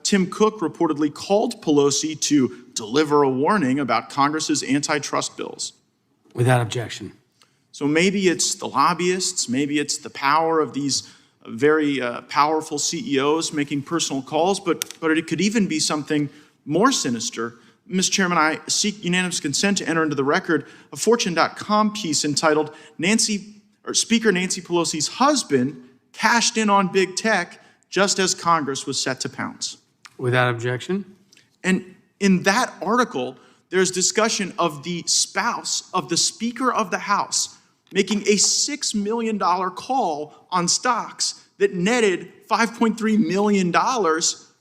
Tim Cook reportedly called Pelosi to deliver a warning about Congress's antitrust bills. Without objection. So maybe it's the lobbyists, maybe it's the power of these very powerful CEOs making personal calls, but it could even be something more sinister. Mr. Chairman, I seek unanimous consent to enter into the record a Fortune.com piece entitled Speaker Nancy Pelosi's husband cashed in on big tech just as Congress was set to pounce. Without objection. And in that article, there's discussion of the spouse of the Speaker of the House making a $6 million call on stocks that netted $5.3 million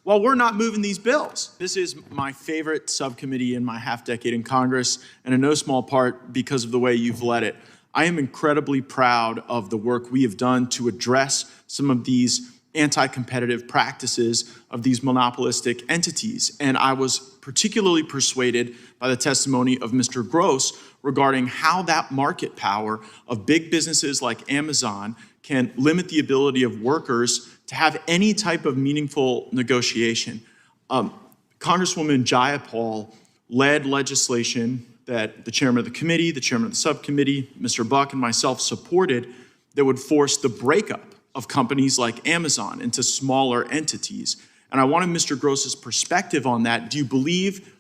while we're not moving these bills. This is my favorite subcommittee in my half-decade in Congress, and in no small part because of the way you've led it. I am incredibly proud of the work we have done to address some of these anti-competitive practices of these monopolistic entities. And I was particularly persuaded by the testimony of Mr. Gross regarding how that market power of big businesses like Amazon can limit the ability of workers to have any type of meaningful negotiation. Congresswoman Jayapal led legislation that the chairman of the committee, the chairman of the subcommittee, Mr. Buck, and myself supported that would force the breakup of companies like Amazon into smaller entities. And I wanted Mr. Gross's perspective on that. Do you believe,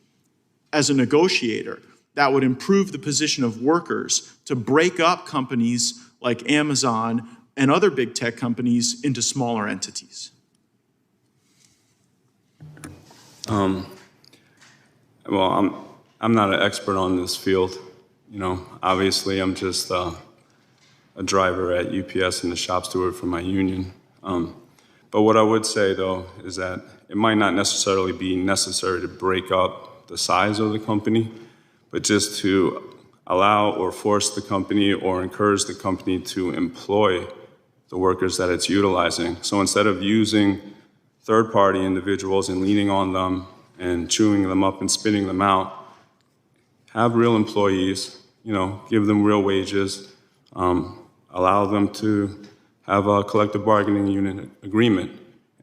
as a negotiator, that would improve the position of workers to break up companies like Amazon and other big tech companies into smaller entities? Well, I'm not an expert on this field. You know, obviously I'm just a driver at UPS and a shop steward for my union. But what I would say though is that it might not necessarily be necessary to break up the size of the company, but just to allow or force the company or encourage the company to employ the workers that it's utilizing. So instead of using third-party individuals and leaning on them and chewing them up and spitting them out, have real employees, you know, give them real wages, allow them to have a collective bargaining unit agreement.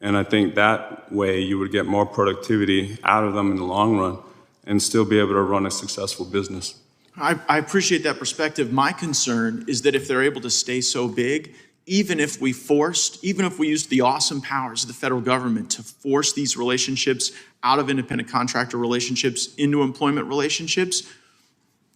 And I think that way you would get more productivity out of them in the long run and still be able to run a successful business. I appreciate that perspective. My concern is that if they're able to stay so big, even if we used the awesome powers of the federal government to force these relationships out of independent contractor relationships into employment relationships,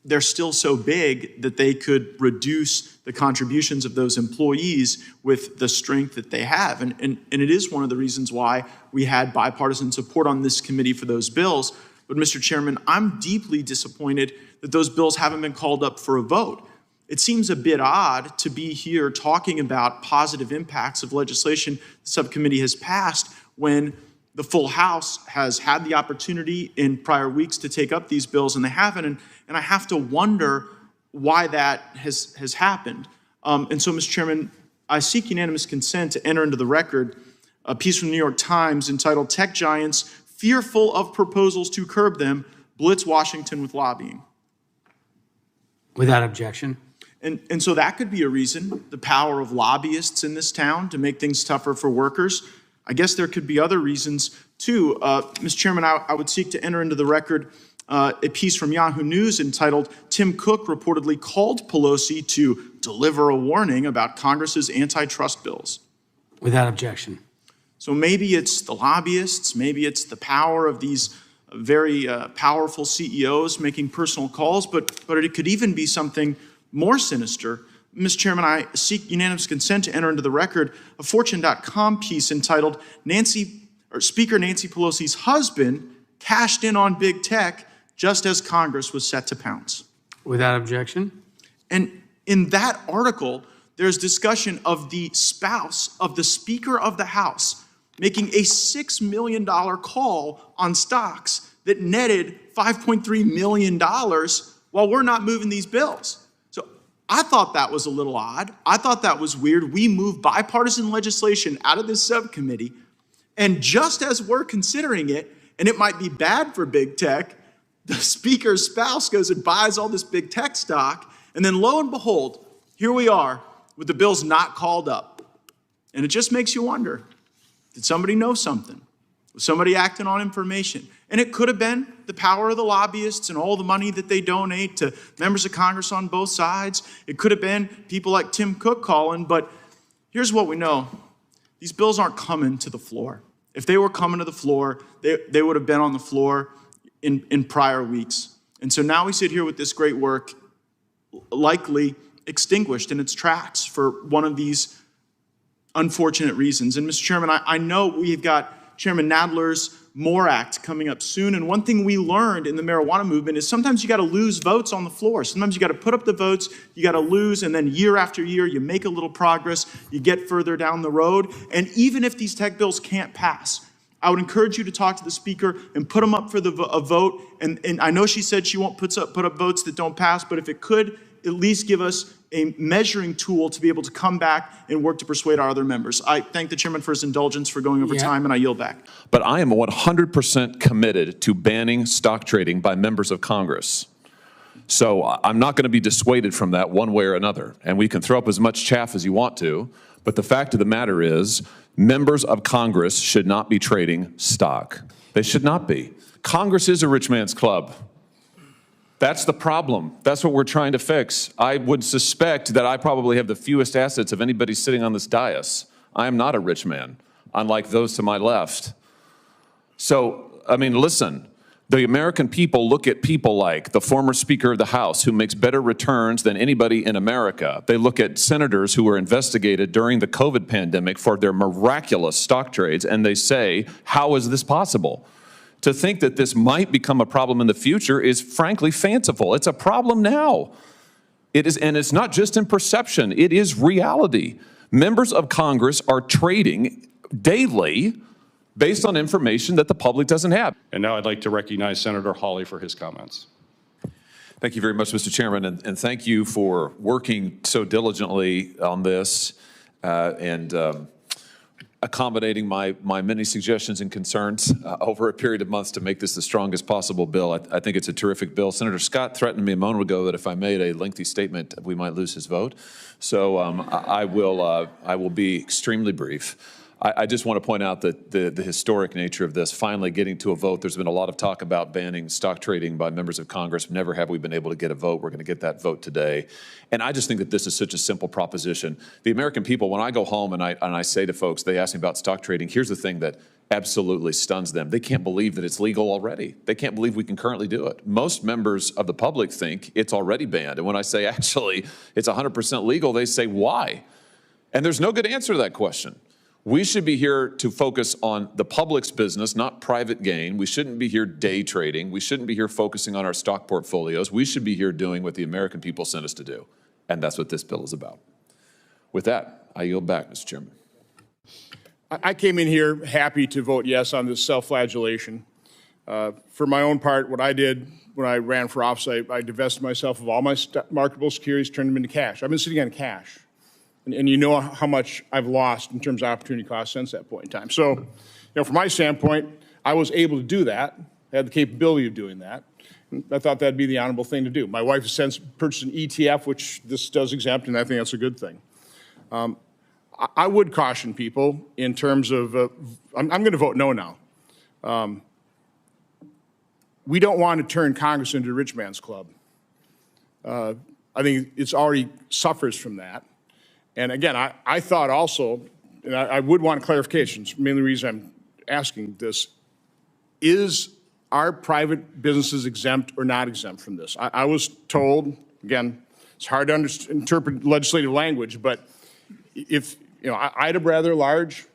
they're still so big that they could reduce the contributions of those employees with the strength that they have. And it is one of the reasons why we had bipartisan support on this committee for those bills. But Mr. Chairman, I'm deeply disappointed that those bills haven't been called up for a vote. It seems a bit odd to be here talking about positive impacts of legislation the subcommittee has passed when the full House has had the opportunity in prior weeks to take up these bills and they haven't. And I have to wonder why that has happened. And so, Mr. Chairman, I seek unanimous consent to enter into the record a piece from the New York Times entitled "Tech Giants Fearful of Proposals to Curb Them, Blitz Washington with Lobbying." Without objection. And so that could be a reason, the power of lobbyists in this town to make things tougher for workers. I guess there could be other reasons too. Mr. Chairman, I would seek to enter into the record a piece from Yahoo News entitled "Tim Cook reportedly called Pelosi to deliver a warning about Congress's antitrust bills." Without objection. So maybe it's the lobbyists, maybe it's the power of these very powerful CEOs making personal calls, but it could even be something more sinister. Mr. Chairman, I seek unanimous consent to enter into the record a Fortune.com piece entitled "Speaker Nancy Pelosi's husband cashed in on big tech just as Congress was set to pounce." Without objection. And in that article, there's discussion of the spouse of the Speaker of the House making a $6 million call on stocks that netted $5.3 million while we're not moving these bills. So I thought that was a little odd. I thought that was weird. We moved bipartisan legislation out of this subcommittee, and just as we're considering it, and it might be bad for big tech, the speaker's spouse goes and buys all this big tech stock, and then lo and behold, here we are with the bills not called up. And it just makes you wonder, did somebody know something? Was somebody acting on information? And it could have been the power of the lobbyists and all the money that they donate to members of Congress on both sides. It could have been people like Tim Cook calling, but here's what we know. These bills aren't coming to the floor. If they were coming to the floor, they would have been on the floor in prior weeks. And so now we sit here with this great work likely extinguished in its tracks for one of these unfortunate reasons. And Mr. Chairman, I know we've got Chairman Nadler's MORE Act coming up soon. And one thing we learned in the marijuana movement is sometimes you got to lose votes on the floor. Sometimes you got to put up the votes, you got to lose, and then year after year, you make a little progress, you get further down the road. And even if these tech bills can't pass, I would encourage you to talk to the speaker and put them up for a vote. And I know she said she won't put up votes that don't pass, but if it could at least give us a measuring tool to be able to come back and work to persuade our other members. I thank the chairman for his indulgence for going over time, and I yield back. But I am 100% committed to banning stock trading by members of Congress. So I'm not going to be dissuaded from that one way or another. And we can throw up as much chaff as you want to, but the fact of the matter is members of Congress should not be trading stock. They should not be. Congress is a rich man's club. That's the problem. That's what we're trying to fix. I would suspect that I probably have the fewest assets of anybody sitting on this dais. I am not a rich man, unlike those to my left. So, I mean, listen, the American people look at people like the former Speaker of the House, who makes better returns than anybody in America. They look at senators who were investigated during the COVID pandemic for their miraculous stock trades, and they say, how is this possible? To think that this might become a problem in the future is frankly fanciful. It's a problem now. It is, and it's not just in perception, it is reality. Members of Congress are trading daily based on information that the public doesn't have. And now I'd like to recognize Senator Hawley for his comments. Thank you very much, Mr. Chairman, and thank you for working so diligently on this and accommodating my many suggestions and concerns over a period of months to make this the strongest possible bill. I think it's a terrific bill. Senator Scott threatened me a moment ago that if I made a lengthy statement, we might lose his vote. So I will be extremely brief. I just want to point out that the historic nature of this finally getting to a vote. There's been a lot of talk about banning stock trading by members of Congress. Never have we been able to get a vote. We're going to get that vote today. And I just think that this is such a simple proposition. The American people, when I go home and I say to folks, they ask me about stock trading, here's the thing that absolutely stuns them. They can't believe that it's legal already. They can't believe we can currently do it. Most members of the public think it's already banned. And when I say, actually, it's 100% legal, they say, why? And there's no good answer to that question. We should be here to focus on the public's business, not private gain. We shouldn't be here day trading. We shouldn't be here focusing on our stock portfolios. We should be here doing what the American people sent us to do. And that's what this bill is about. With that, I yield back, Mr. Chairman. I came in here happy to vote yes on this self-flagellation. For my own part, what I did when I ran for office, I divested myself of all my marketable securities, turned them into cash. I've been sitting on cash. And you know how much I've lost in terms of opportunity cost since that point in time. So, from my standpoint, I was able to do that. I had the capability of doing that. And I thought that'd be the honorable thing to do. My wife has since purchased an ETF, which this does exempt, and I think that's a good thing. I would caution people in terms of, I'm going to vote no now. We don't want to turn Congress into a rich man's club. I think it's already suffers from that. And again, I thought also, and I would want clarifications, mainly the reason I'm asking this, is are private businesses exempt or not exempt from this? I was told, again, it's hard to interpret legislative language, but if, I had a rather large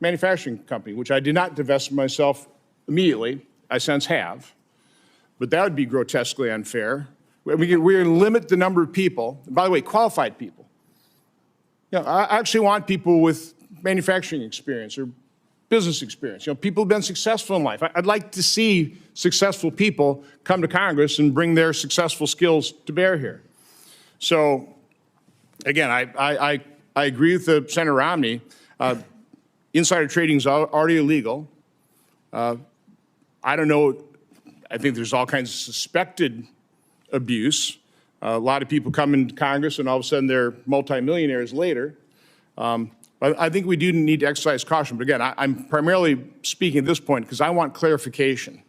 manufacturing company, which I did not divest myself immediately, I since have, but that would be grotesquely unfair. We're going to limit the number of people, and by the way, qualified people. I actually want people with manufacturing experience or business experience. People who've been successful in life. I'd like to see successful people come to Congress and bring their successful skills to bear here. So, again, I agree with Senator Romney. Insider trading is already illegal. I don't know. I think there's all kinds of suspected abuse. A lot of people come into Congress and all of a sudden they're multimillionaires later. I think we do need to exercise caution. But again, I'm primarily speaking at this point because I want clarification.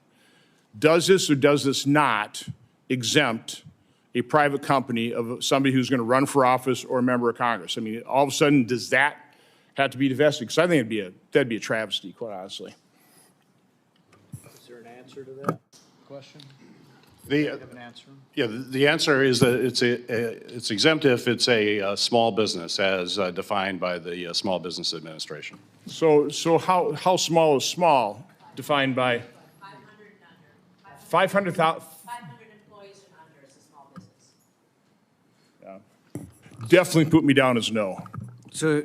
Does this or does this not exempt a private company of somebody who's going to run for office or a member of Congress? I mean, all of a sudden, does that have to be divested? Because I think that'd be a travesty, quite honestly. Is there an answer to that question? The answer is that it's exempt if it's a small business as defined by the Small Business Administration. So how small is small defined by 500,000? 500 employees and under is a small business. Definitely put me down as no. So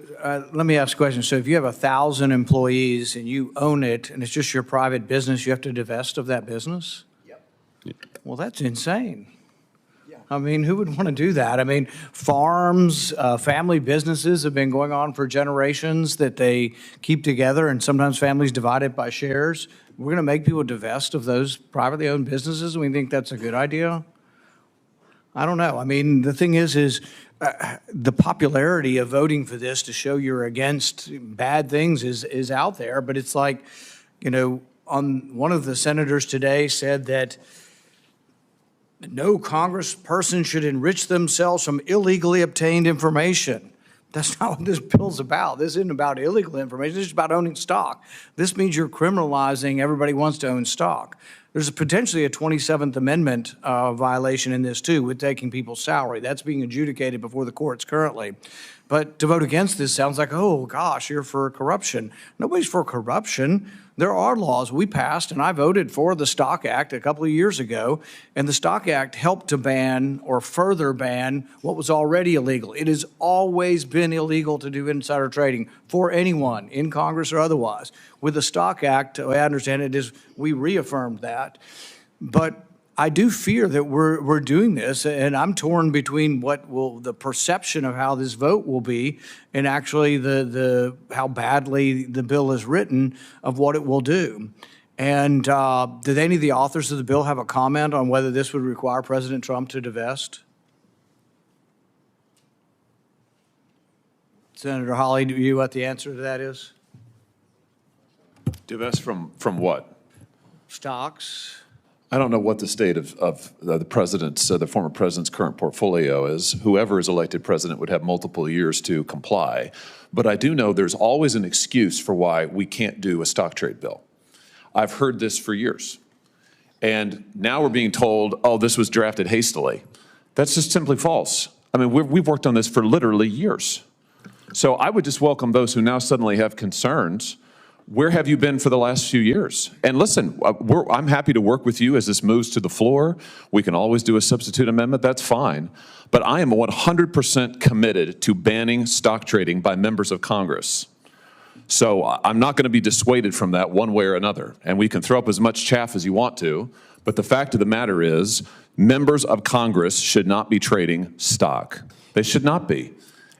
let me ask a question. So if you have 1,000 employees and you own it and it's just your private business, you have to divest of that business? Yep. Well, that's insane. I mean, who would want to do that? I mean, farms, family businesses have been going on for generations that they keep together, and sometimes families divide it by shares. We're going to make people divest of those privately owned businesses, and we think that's a good idea? I don't know. I mean, the thing is the popularity of voting for this to show you're against bad things is out there, but it's like, you know, one of the senators today said that no congressperson should enrich themselves from illegally obtained information. That's not what this bill's about. This isn't about illegal information. This is about owning stock. This means you're criminalizing everybody who wants to own stock. There's potentially a 27th Amendment violation in this, too, with taking people's salary. That's being adjudicated before the courts currently. But to vote against this sounds like, oh, gosh, you're for corruption. Nobody's for corruption. There are laws we passed, and I voted for the Stock Act a couple of years ago, and the Stock Act helped to ban or further ban what was already illegal. It has always been illegal to do insider trading for anyone, in Congress or otherwise. With the Stock Act, I understand it is, we reaffirmed that. But I do fear that we're doing this, and I'm torn between the perception of how this vote will be and actually how badly the bill is written of what it will do. And did any of the authors of the bill have a comment on whether this would require President Trump to divest? Senator Hawley, do you know what the answer to that is? Divest from what? Stocks. I don't know what the state of the former president's current portfolio is. Whoever is elected president would have multiple years to comply. But I do know there's always an excuse for why we can't do a stock trade bill. I've heard this for years. And now we're being told, oh, this was drafted hastily. That's just simply false. I mean, we've worked on this for literally years. So I would just welcome those who now suddenly have concerns. Where have you been for the last few years? And listen, I'm happy to work with you as this moves to the floor. We can always do a substitute amendment. That's fine. But I am 100% committed to banning stock trading by members of Congress. So I'm not going to be dissuaded from that one way or another. And we can throw up as much chaff as you want to. But the fact of the matter is, members of Congress should not be trading stock. They should not be.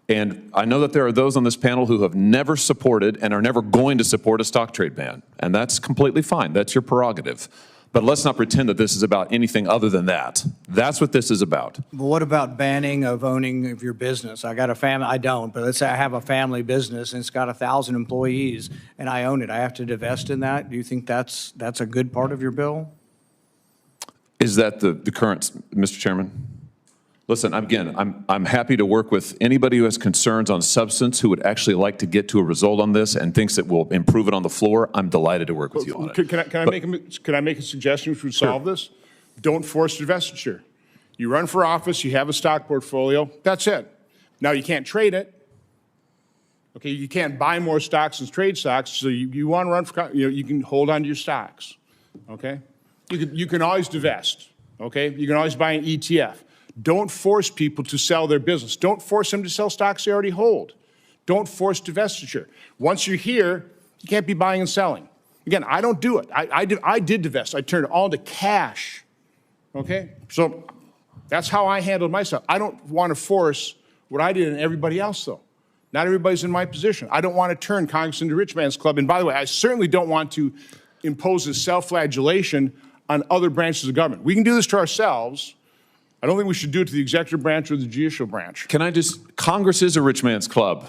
And I know that there are those on this panel who have never supported and are never going to support a stock trade ban. And that's completely fine. That's your prerogative. But let's not pretend that this is about anything other than that. That's what this is about. But what about banning of owning of your business? I got a family, I don't, but let's say I have a family business and it's got 1,000 employees and I own it. I have to divest in that? Do you think that's a good part of your bill? Is that the current, Mr. Chairman? Listen, again, I'm happy to work with anybody who has concerns on substance, who would actually like to get to a result on this and thinks it will improve it on the floor. I'm delighted to work with you on it. Can I make a suggestion which would solve this? Don't force divestiture. You run for office, you have a stock portfolio, that's it. Now you can't trade it. Okay, you can't buy more stocks and trade stocks, so you want to run for, you can hold on to your stocks. Okay? You can always divest. Okay? You can always buy an ETF. Don't force people to sell their business. Don't force them to sell stocks they already hold. Don't force divestiture. Once you're here, you can't be buying and selling. Again, I don't do it. I did divest. I turned it all to cash. Okay? So that's how I handled myself. I don't want to force what I did in everybody else, though. Not everybody's in my position. I don't want to turn Congress into Rich Man's Club. And by the way, I certainly don't want to impose a self-flagellation on other branches of government. We can do this to ourselves. I don't think we should do it to the executive branch or the judicial branch. Congress is a rich man's club.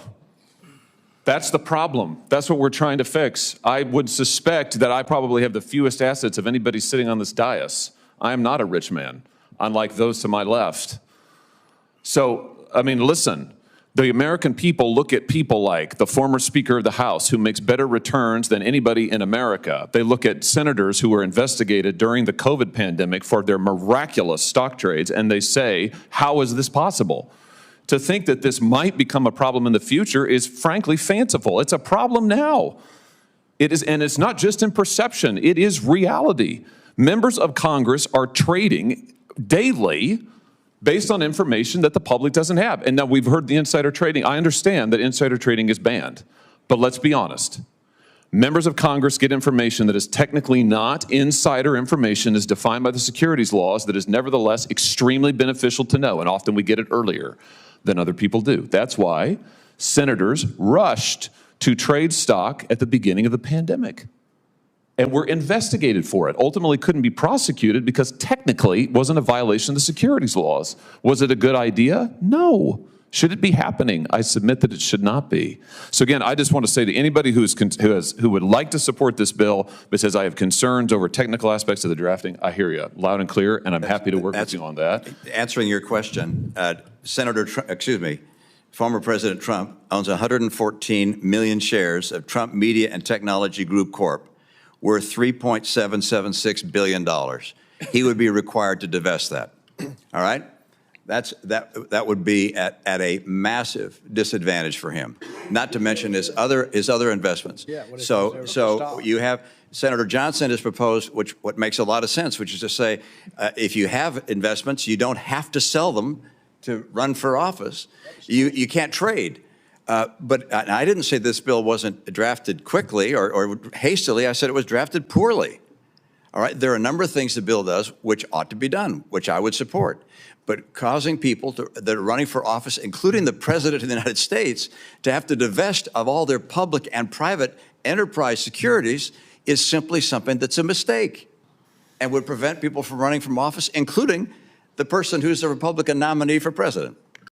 That's the problem. That's what we're trying to fix. I would suspect that I probably have the fewest assets of anybody sitting on this dais. I am not a rich man, unlike those to my left. So, I mean, listen, the American people look at people like the former Speaker of the House, who makes better returns than anybody in America. They look at senators who were investigated during the COVID pandemic for their miraculous stock trades, and they say, how is this possible? To think that this might become a problem in the future is frankly fanciful. It's a problem now. It is, and it's not just in perception, it is reality. Members of Congress are trading daily based on information that the public doesn't have. And now we've heard the insider trading. I understand that insider trading is banned, but let's be honest. Members of Congress get information that is technically not insider information, as defined by the securities laws, that is nevertheless extremely beneficial to know, and often we get it earlier than other people do. That's why senators rushed to trade stock at the beginning of the pandemic and were investigated for it. Ultimately couldn't be prosecuted because technically it wasn't a violation of the securities laws. Was it a good idea? No. Should it be happening? I submit that it should not be. So again, I just want to say to anybody who would like to support this bill but says I have concerns over technical aspects of the drafting, I hear you loud and clear, and I'm happy to work with you on that. Answering your question, former President Trump owns 114 million shares of Trump Media and Technology Group Corp., worth $3.776 billion. He would be required to divest that. All right? That would be at a massive disadvantage for him. Not to mention his other investments. Yeah, so you have Senator Johnson has proposed, what makes a lot of sense, which is to say, if you have investments, you don't have to sell them to run for office. You can't trade. But I didn't say this bill wasn't drafted quickly or hastily. I said it was drafted poorly. All right, there are a number of things the bill does which ought to be done, which I would support. But causing people that are running for office, including the President of the United States, to have to divest of all their public and private enterprise securities is simply something that's a mistake and would prevent people from running from office, including the person who's the Republican nominee for president.